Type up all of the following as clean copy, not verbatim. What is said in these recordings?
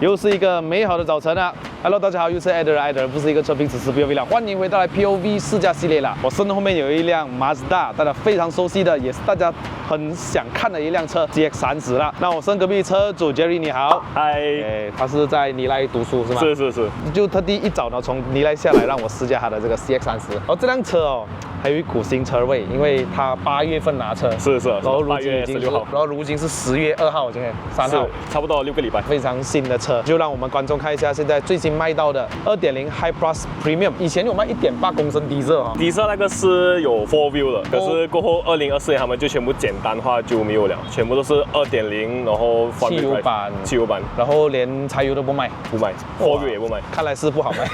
又是一个美好的早晨啊 ！Hello， 大家好，又是 Eder， 不是一个车评只是 POV 了，欢迎回到来 POV 试驾系列啦。我身后面有一辆 Mazda， 大家非常熟悉的，也是大家很想看的一辆车 CX-30啦。那我身隔壁车主 Jerry 你好，嗨，他是在尼莱读书是吗？是，就特地一早呢从尼莱下来让我试驾他的这个 CX-30。然后这辆车哦，还有一股新车味，因为他8月份拿车，是，然后如8月今已经16号，然后如今是10月2号，今天3号，差不多6个礼拜。非常新的车，就让我们观众看一下现在最新卖到的2.0 High Plus Premium。以前有卖1.8公升低热哈，低色那个是有 4 wheel 的，可是过后2024年他们就全部简单化就没有了，全部都是2.0，然后汽油版，然后连柴油都不卖，4 wheel 也不卖，看来是不好卖。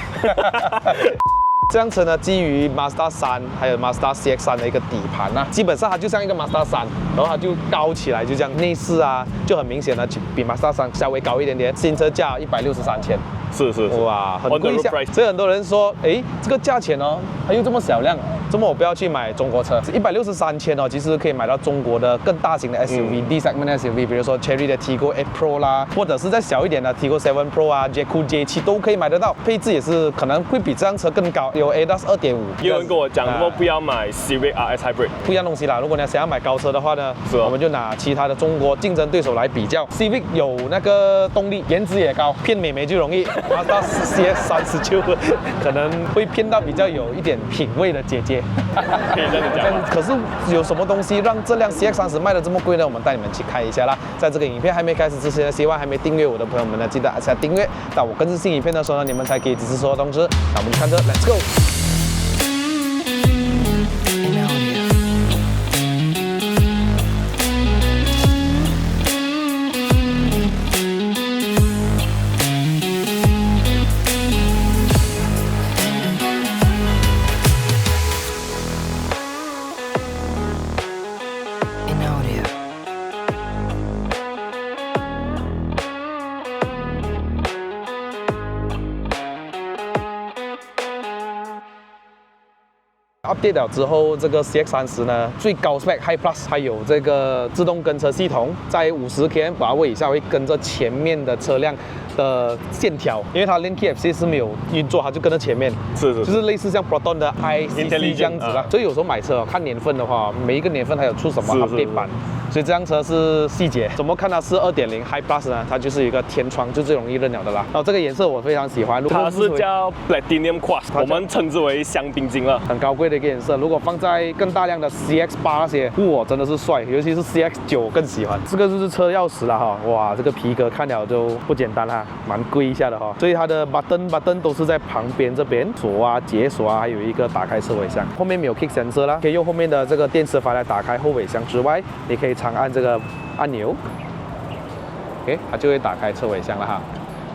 这辆车呢，基于 Mazda 3还有 Mazda CX-3的一个底盘啊，基本上它就像一个 Mazda 3，然后它就高起来，就这样。内饰啊，就很明显的比 Mazda 3稍微高一点点。新车价163,000，是，哇，很贵一下。所以很多人说，哎，这个价钱哦，它又这么小量，怎么我不要去买中国车？163,000哦，其实可以买到中国的更大型的 SUV，D segment SUV， 比如说 Chery 的 Tiggo 8 Pro 啦，或者是再小一点的 Tiggo 7 Pro 啊 ，Jaco J7 都可以买得到，配置也是可能会比这辆车更高，有 ADAS 2.5。有人跟我讲，不要买 Civic RS Hybrid， 不一样东西啦。如果你想要买高车的话呢，我们就拿其他的中国竞争对手来比较。Civic 有那个动力，颜值也高，骗美眉就容易。Mazda CX-30就可能会骗到比较有一点品味的姐姐。可以这样讲。可是有什么东西让这辆 CX-30卖的这么贵呢？我们带你们去看一下啦。在这个影片还没开始之前呢，希望还没订阅我的朋友们呢，记得按下订阅。当我更新新影片的时候呢，你们才可以及时收到通知。那我们就看这 ，Let's go。update 了之后，这个 CX-30呢，最高 spec High Plus 还有这个自动跟车系统，在50 km/h 以下会跟着前面的车辆的线条，因为它 Lane KFC 是没有运作，它就跟着前面，就是类似像 Proton 的 ICC 这样子啦。所以有时候买车看年份的话，每一个年份它有出什么 update 版。所以这辆车是细节，怎么看它是2.0 High Plus 呢？它就是一个天窗，就最容易认了的啦。然后这个颜色我非常喜欢，它是叫 Platinum Quartz， 我们称之为香槟金了，很高贵的一个颜色。如果放在更大量的 CX-8那些，哇，真的是帅，尤其是 CX-9更喜欢。这个就是车钥匙了哈，哇，这个皮革看了就不简单哈，蛮贵一下的哈。所以它的 button 都是在旁边这边，锁啊、解锁啊，还有一个打开车尾箱。后面没有 kick sensor 啦，可以用后面的这个电磁阀来打开后尾箱之外，你可以长按这个按钮 ，OK， 它就会打开车尾箱了哈。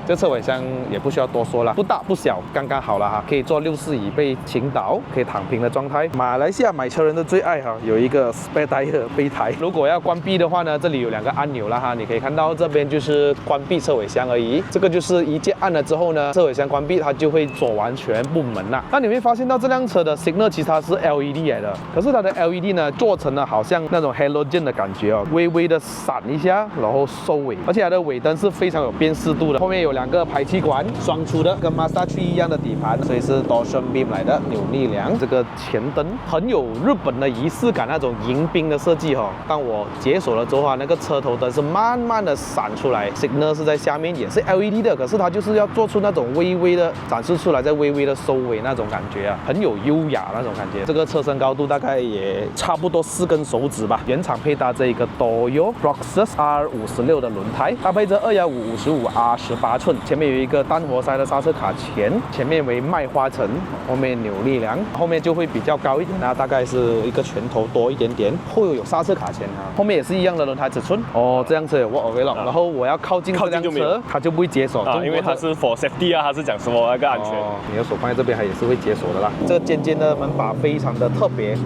这车尾箱也不需要多说了，不大不小，刚刚好了哈，可以坐64椅背倾倒，可以躺平的状态。马来西亚买车人的最爱哈，有一个 spare tire 备胎。如果要关闭的话呢，这里有2个按钮了哈，你可以看到这边就是关闭车尾箱而已，这个就是一键按了之后呢，车尾箱关闭，它就会锁完全部门啦。那你会发现到这辆车的 signal 其实它是 LED 来的，可是它的 LED 呢做成了好像那种 halogen 的感觉哦，微微的闪一下，然后收尾，而且它的尾灯是非常有辨识度的，后面有2个排气管，双出的，跟 Mazda 3一样的底盘，所以是 Torsion Beam 来的扭力梁。这个前灯很有日本的仪式感，那种迎宾的设计哈。当我解锁了之后啊，那个车头灯是慢慢的闪出来 ，Signal 是在下面，也是 LED 的，可是它就是要做出那种微微的展示出来，再微微的收尾那种感觉啊，很有优雅那种感觉。这个车身高度大概也差不多4根手指吧。原厂配搭这一个 Toyo Roxas R56的轮胎，搭配着215 55R 18寸，前面有一个单活塞的刹车卡钳，前面为麦花臣，后面扭力梁，后面就会比较高一点啊，大概是一个拳头多一点点。后有刹车卡钳啊，后面也是一样的轮胎尺寸。哦，这辆车有 walk away lock，然后我要靠近这辆车，它就不会解锁啊，因为它是 for safety 啊，它是讲什么那个安全。你的手放在这边，它也是会解锁的啦。这个尖尖的门把非常的特别，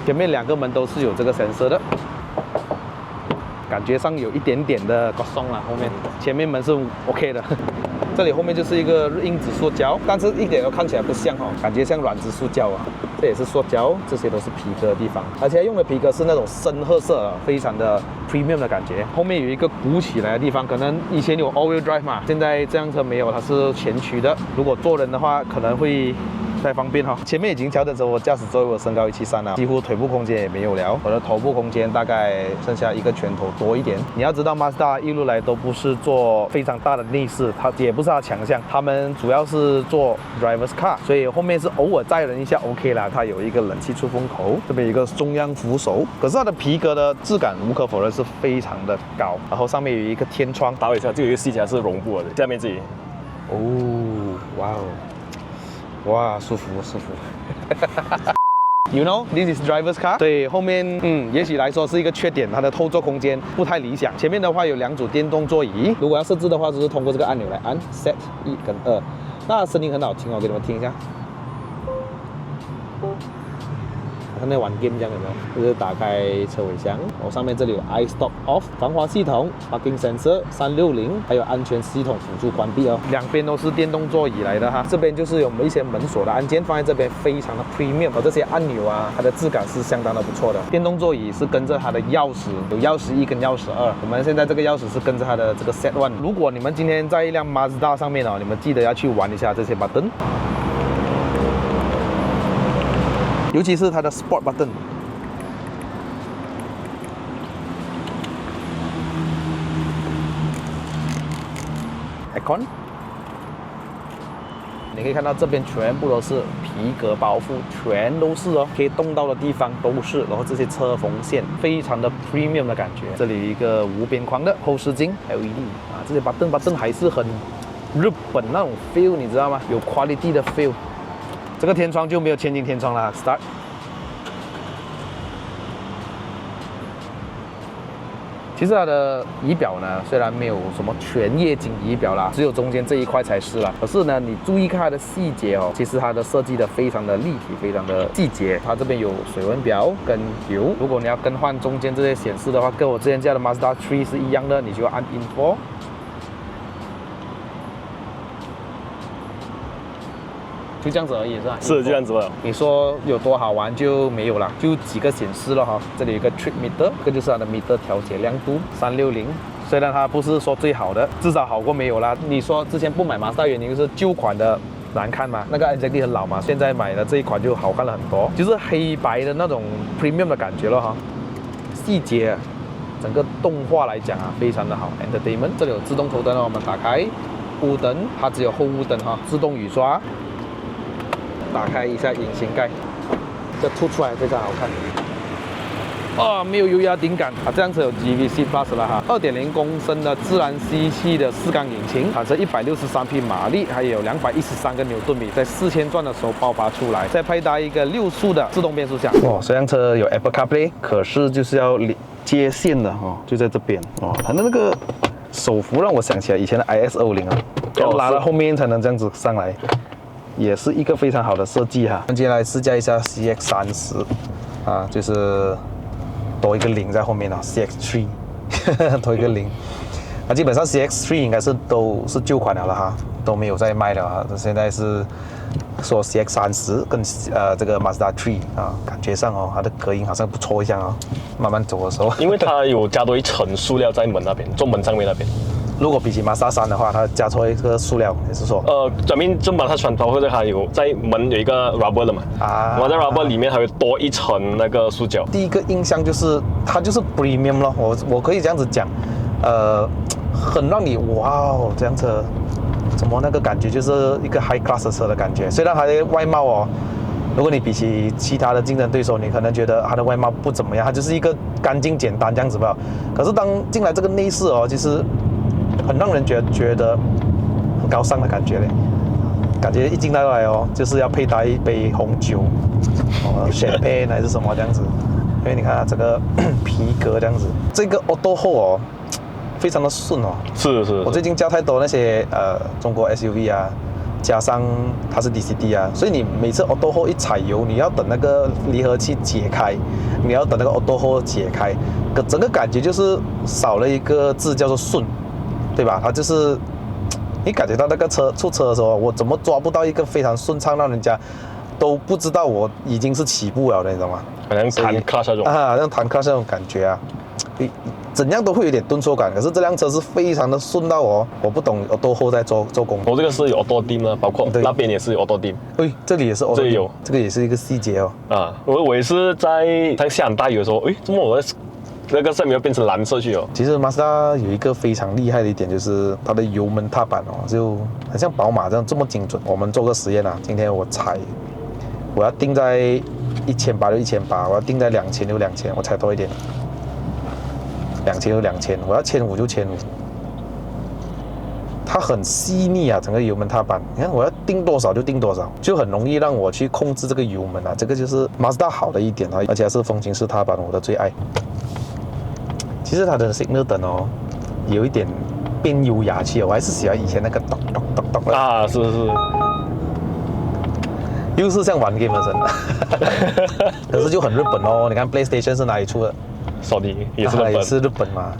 前面2个门都是有这个 sensor 的。感觉上有一点点的刮松了，后面前面门是 OK 的。这这里后面就是一个硬质塑胶，但是一点都看起来不像哦，感觉像软质塑胶啊。这也是塑胶，这些都是皮革的地方，而且用的皮革是那种深褐色啊，非常的 premium 的感觉。后面有一个鼓起来的地方，可能以前有 all-wheel drive 嘛，现在这辆车没有，它是前驱的。如果坐人的话，可能会太方便哈。前面已经调整成我驾驶座位，我身高173了，几乎腿部空间也没有了，我的头部空间大概剩下一个拳头多一点。你要知道，Mazda 一路来都不是做非常大的内饰，它也不是它的强项，他们主要是做 driver's car， 所以后面是偶尔载人一下 OK 啦。它有一个冷气出风口，这边有一个中央扶手，可是它的皮革的质感无可否认是非常的高，然后上面有一个天窗，打扰一下，这个细节是绒布的，下面这里。哦，哇哦。哇，舒服舒服。You know, this is driver's car。对，后面也许来说是一个缺点，它的后座空间不太理想。前面的话有2组电动座椅，如果要设置的话，就是通过这个按钮来按 Set 1跟2。那声音很好听哦，给你们听一下。像在玩 game 这样有没有？就是打开车尾箱，上面这里有 iStop Off 防滑系统、Parking Sensor 360，还有安全系统辅助关闭哦。两边都是电动座椅来的哈，这边就是有一些门锁的按键放在这边，非常的 premium， 这些按钮啊，它的质感是相当的不错的。电动座椅是跟着它的钥匙，有钥匙1跟钥匙2，我们现在这个钥匙是跟着它的这个 Set 1。如果你们今天在一辆 Mazda 上面哦，你们记得要去玩一下这些 button。尤其是它的 Sport button。Aircon， 你可以看到这边全部都是皮革包覆，全都是哦，可以动到的地方都是。然后这些车缝线非常的 premium 的感觉。这里有一个无边框的后视镜 LED 啊，这些 button 还是很日本那种 feel， 你知道吗？有 quality 的 feel。这个天窗就没有千斤天窗啦 ，Start。其实它的仪表呢，虽然没有什么全液晶仪表啦，只有中间这一块才是啦。可是呢，你注意看它的细节哦，其实它的设计的非常的立体，非常的细节。它这边有水温表跟油，如果你要更换中间这些显示的话，跟我之前驾的 Mazda 3是一样的，你就要按 Info。就这样子而已是吧？是就这样子了。你说有多好玩就没有了，就几个显示了哈。这里有一个 Trip Meter， 这个就是它的 meter 调节亮度360。虽然它不是说最好的，至少好过没有啦。你说之前不买Mazda原因就是旧款的难看嘛，那个 NZD 很老嘛，现在买的这一款就好看了很多，就是黑白的那种 premium 的感觉了哈。细节，整个动画来讲啊，非常的好。Entertainment， 这里有自动头灯哦，我们打开雾灯，它只有后雾灯哈，自动雨刷。打开一下引擎盖，这凸出来非常好看。哦，没有油压顶感啊！这辆车有 GVC Plus 了哈，2.0公升的自然吸气的4缸引擎，产生163匹马力，还有213个牛顿米，在4000转的时候爆发出来。再配搭一个6速的自动变速箱。哦，这辆车有 Apple CarPlay， 可是就是要接线的哦，就在这边哦。它的那个手扶让我想起来以前的 IS250啊，要拉到后面才能这样子上来。也是一个非常好的设计哈。接下来试驾一下 CX30， 啊，就是多一个0在后面了 ，CX3 多一个0。那基本上 CX3 应该是都是旧款了哈，都没有在卖了啊。现在是说 CX30 跟这个 Mazda 3啊，感觉上哦，它的隔音好像不错一样哦。慢慢走的时候，因为它有加多一层塑料在门那边，中门上面那边。如果比起Mazda 3的话，它加错一个塑料，也是说，转面正把它穿包括它有在门有一个 rubber 的嘛，然后在 rubber 里面还会多一层那个塑胶。第一个印象就是它就是 premium 咯，我可以这样子讲，很让你哇哦，这样子怎么那个感觉就是一个 high class 的车的感觉。虽然它的外貌哦，如果你比起其他的竞争对手，你可能觉得它的外貌不怎么样，它就是一个干净简单这样子吧。可是当进来这个内饰哦，其实很让人觉得很高尚的感觉嘞，感觉一进来哦，就是要配搭一杯红酒，champagne 还是什么这样子。因为你看它这个皮革这样子，这个 auto hold 哦，非常的顺哦。是。我最近教太多那些中国 SUV 啊，加上它是 DCT 啊，所以你每次 auto hold 一踩油，你要等那个离合器解开，你要等那个 auto hold 解开，整个感觉就是少了一个字叫做顺。对吧？它就是你感觉到那个车出车的时候，我怎么抓不到一个非常顺畅，让人家都不知道我已经是起步了的，你知道吗？好像弹 clutch 那种啊，像弹 clutch 那种感觉啊，怎样都会有点顿挫感。可是这辆车是非常的顺到我不懂有多后在做工。我这个是有 auto dim 啊，包括对那边也是有 auto dim。这里也是 auto dim，这里有，这个也是一个细节哦。啊，我也是在像下很大雨的时候，怎么我的那个色没有变成蓝色去哦？其实 Mazda 有一个非常厉害的一点，就是它的油门踏板哦，就很像宝马这么精准。我们做个实验啊，今天我要定在1800就1800，我要定在2000就2000，我踩多一点，2000就2000，我要1500就1500。它很细腻啊，整个油门踏板，你看我要定多少就定多少，就很容易让我去控制这个油门啊。这个就是 Mazda 好的一点啊，而且是风琴式踏板，我的最爱。其实它的 signal 灯哦，有一点变优雅气，我还是喜欢以前那个咚咚咚咚的啊，是，又是像玩 game 的声，可是就很日本哦。你看 PlayStation 是哪里出的？索尼也是日本，也是日本嘛。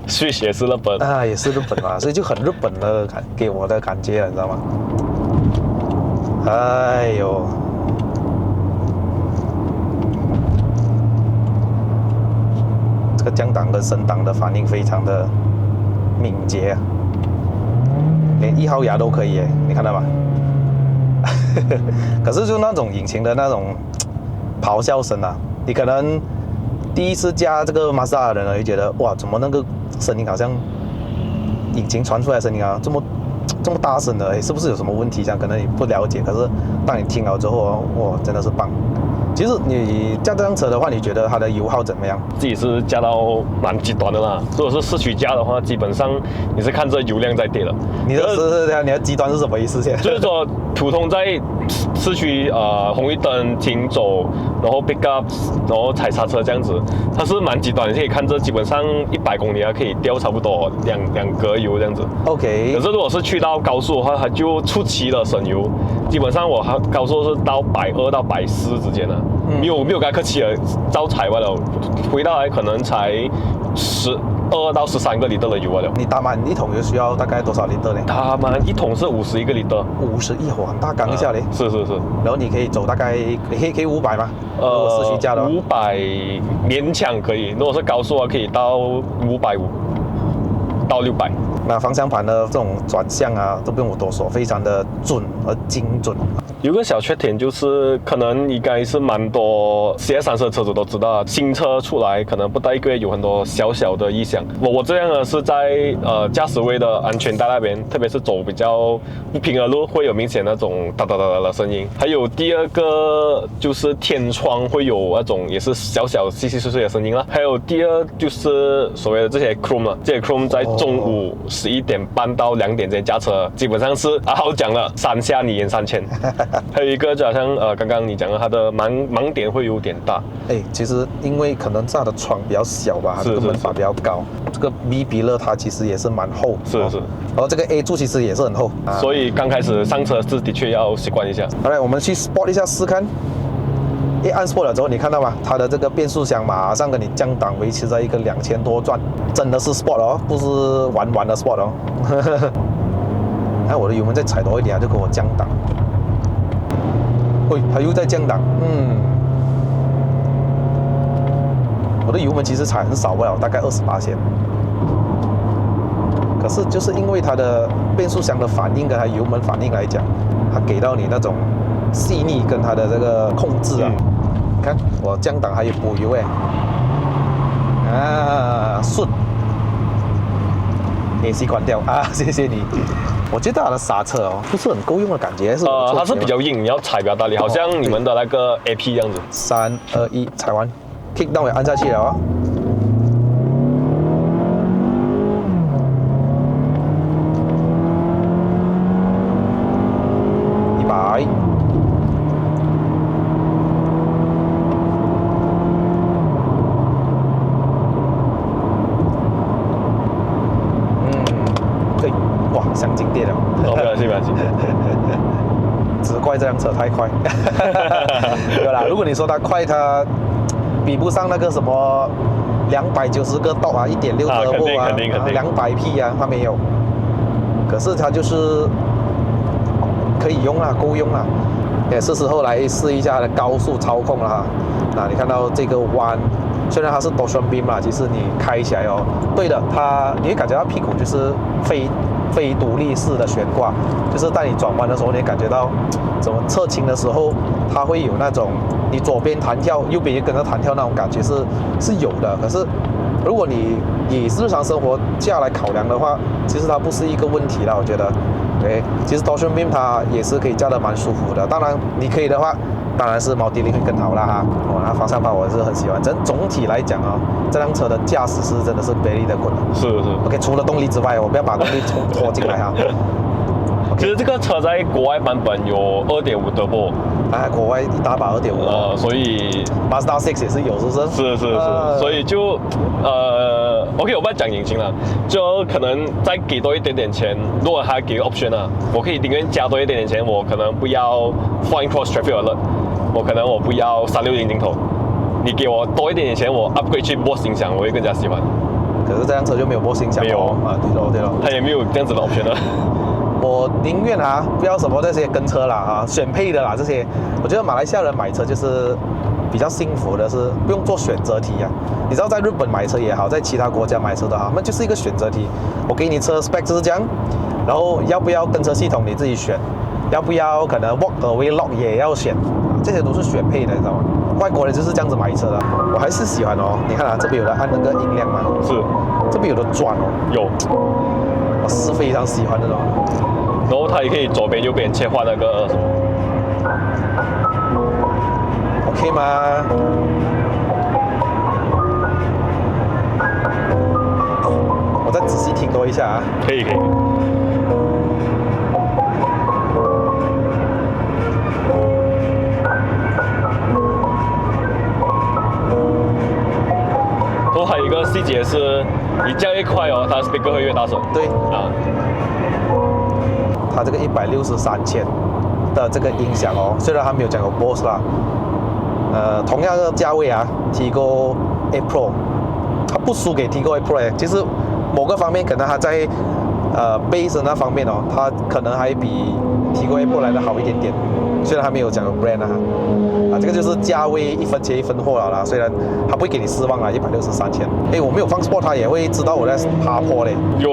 Switch 也是日本啊，也是日本嘛，所以就很日本的给我的感觉，你知道吗？哎呦，这个降档跟升档的反应非常的敏捷啊，连1号牙都可以耶，你看到吗？可是就那种引擎的那种咆哮声啊，你可能第一次驾这个 Mazda 的人呢，会觉得哇，怎么那个声音好像引擎传出来的声音啊，这么大声的，是不是有什么问题？这样可能你不了解，可是当你听了之后，哇，真的是棒。其实你驾这辆车的话，你觉得它的油耗怎么样？自己是驾到蛮极端的啦。如果是市区驾的话，基本上你是看着油量在跌的。你的极端是什么意思？现在就是说，普通在市区红绿灯停走，然后 pick up， 然后踩刹车这样子，它是蛮极端的。你可以看着基本上100公里可以掉差不多两格油这样子。OK。可是如果是去到高速的话，它就出奇的省油。基本上我高速是到120到140之间的。没有跟他客气了，照踩完了，回到来可能才12到13个里的油了。你打满一桶油需要大概多少里呢？打满一桶是51个里。51，哇，很大缸一下嘞。是。然后你可以走大概可以500吗？如果市区驾的话500勉强可以，如果是高速可以到550到600。那方向盘的这种转向啊，都不用我多说，非常的准而精准。有个小缺点就是，可能应该是蛮多 CS30的车主都知道，新车出来可能不到1个月有很多小小的异响。我这样呢是在驾驶位的安全带那边，特别是走比较不平的路，会有明显那种哒哒哒哒的声音。还有第二个就是天窗会有那种也是小小细细碎碎的声音啦。还有第二就是所谓的这些 chrome 这些 chrome 在中午11点半到2点之间驾车，基本上是好讲了，3下你延3000。还有一个就好像刚刚你讲的，它的盲点会有点大。其实因为可能它的窗比较小吧，它的门把比较高。这个 B 比勒它其实也是蛮厚，是。然后这个 A 柱其实也是很厚，所以刚开始上车是的确要习惯一下。好来，我们去 Sport 一下试看。一按 Sport 了之后，你看到吗？它的这个变速箱马上跟你降档，维持在一个2000多转，真的是 Sport 哦，不是玩的 Sport 哦。看我的油门再踩多一点，就给我降档。它又在降档，我的油门其实踩很少不了，大概28%。可是就是因为它的变速箱的反应跟它油门反应来讲，它给到你那种细腻跟它的这个控制啊，你看我降档还有补油顺。AC 关掉啊，谢谢你。我觉得它的刹车哦不是很够用的感觉，它是比较硬，你要踩比较大力，好像你们的那个 AP 样子。3、2、1，踩完 ，kick down 也按下去了哦。100。相近点了，不要紧。只怪这辆车太快。对啦，如果你说它快，它比不上那个什么290个道啊，1.6turbo 啊，200匹啊，它没有。可是它就是可以用啦，够用啦，也是时候来试一下它的高速操控了哈。那你看到这个弯，虽然它是 torsion beam 啦，其实你开起来哦，对的，你会感觉到屁股就是非独立式的悬挂，就是在你转弯的时候，你会感觉到怎么侧倾的时候，它会有那种你左边弹跳，右边也跟着弹跳那种感觉是有的。可是如果你以日常生活价来考量的话，其实它不是一个问题啦，我觉得。对，其实 torsion beam 它也是可以驾得蛮舒服的。当然，你可以的话，当然是毛迪林会更好啦哈。那方向盘我是很喜欢。总体来讲啊，这辆车的驾驶是真的是 very 的 good。是。OK， 除了动力之外，我不要把动力拖进来哈。其实这个车在国外版本有2.5 turbo， 国外一大把2.5，所以 Mazda 6也是有，是不是？是，所以就OK， 我不要讲引擎了，就可能再给多一点点钱，如果他给个 option 啊，我可以宁愿加多一点点钱，我可能不要 Flying Cross Traffic Alert， 我不要360镜头，你给我多一点点钱，我 upgrade 去 Bose 音响，我会更加喜欢。可是这辆车就没有 Bose 音响，没有啊，对咯，它也没有这样子的 option 的。我宁愿不要什么那些跟车啦选配的啦这些，我觉得马来西亚人买车就是比较幸福的是不用做选择题啊。你知道在日本买车也好，在其他国家买车都好，那就是一个选择题。我给你车 spec 就是这样，然后要不要跟车系统你自己选，要不要可能 walk away lock 也要选，这些都是选配的，你知道吗？外国人就是这样子买车的，我还是喜欢哦。你看这边有的按那个音量嘛，是，这边有的转哦，有，我是非常喜欢这种。然后它也可以左边右边切换那个什么 ，OK 吗？我再仔细听多一下啊。可以。然后还有一个细节是，你叫越快哦，它 speaker 会越大声。对啊。它这个163千的这个音响哦，虽然它没有讲有 Bose 啦，同样的价位啊，Tigo 8 Pro， 它不输给 Tigo 8 Pro。其实某个方面可能它在bass 那方面哦，它可能还比 Tigo 8 Pro 来的好一点点。虽然它没有讲有 brand 这个就是价位一分钱一分货了啦。虽然它不会给你失望啦，163千。我没有放 sport， 它也会知道我在爬坡嘞。有。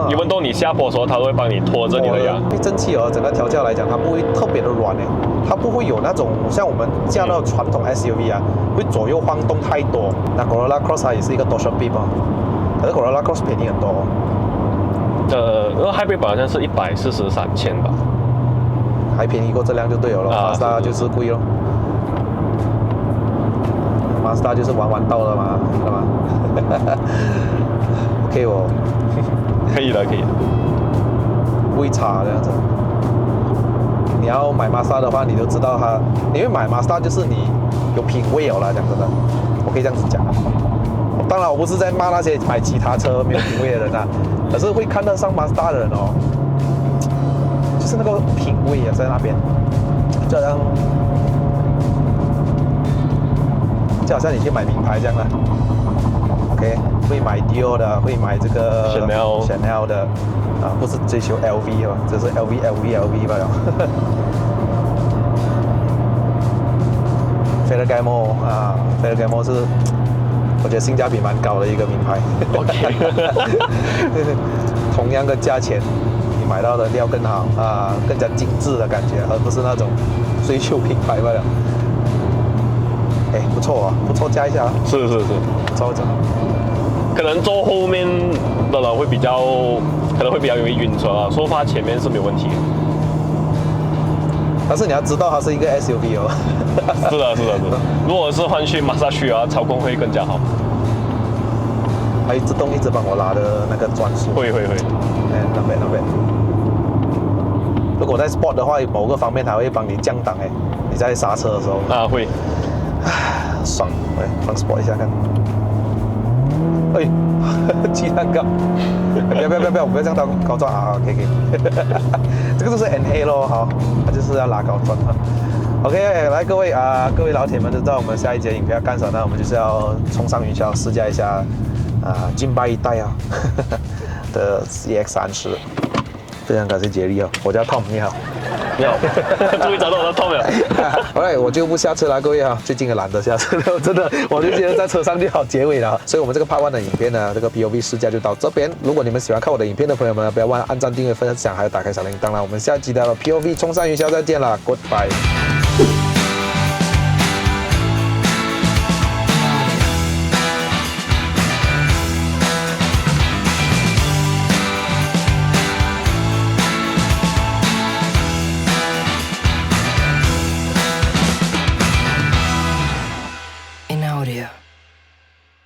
你问到你下坡的时候，它会帮你拖着你的牙。真气整个调教来讲，它不会特别的软它不会有那种像我们驾到传统 SUV 会左右晃动太多。那 Corolla Cross 它也是一个 torsion beam， 可是 Corolla Cross 便宜很多。Hybrid 好像是143千吧。还便宜过这辆就对了咯，Mazda 就是贵咯，Mazda 就是玩到了嘛，知道吗？OK 哦，可以的，不会差这样子。你要买 Mazda 的话，你就知道你会买 Mazda 就是你有品味了啦，讲真的，我可以这样子讲。当然我不是在骂那些买其他车没有品味的人可是会看得上 Mazda 的人哦。是那个品味在那边，就好像你去买名牌这样的 ，OK， 会买 Dior 的，会买这个 Chanel 的，不是追求 LV 哦，这是 LV 吧？Ferragamo Ferragamo 是我觉得性价比蛮高的一个名牌。OK， 同样的价钱。买到的料更好更加精致的感觉，而不是那种追求品牌罢了。不错不错，加一下。是，不错。可能坐后面的人会比较容易晕车说法前面是没有问题的。但是你要知道它是一个 SUV 哦。是的。如果是换去马萨区操控会更加好。还自动一直帮我拉的那个转速。会。那边。如果在 Sport 的话，某个方面它会帮你降档你在刹车的时候。会。爽，放 Sport 一下看。鸡蛋糕。不要，我不要这样高转可以。这个就是 NA 咯，好，它就是要拉高转OK， 来各位老铁们，就知道我们下一节影片要干什么呢？我们就是要冲上云霄试驾一下金巴一代的 CX-30。非常感谢杰利哦，我叫 Tom， 你好。你好，终于找到我的 Tom 了。好嘞，我就不下车了，各位啊，最近也懒得下车了，真的，我就觉得在车上就好结尾了。所以我们这个Part 1的影片呢，这个 POV 试驾就到这边。如果你们喜欢看我的影片的朋友们，不要忘了按赞、订阅、分享，还有打开小铃铛啦。我们下期的 POV 冲上云霄再见啦 ，Goodbye。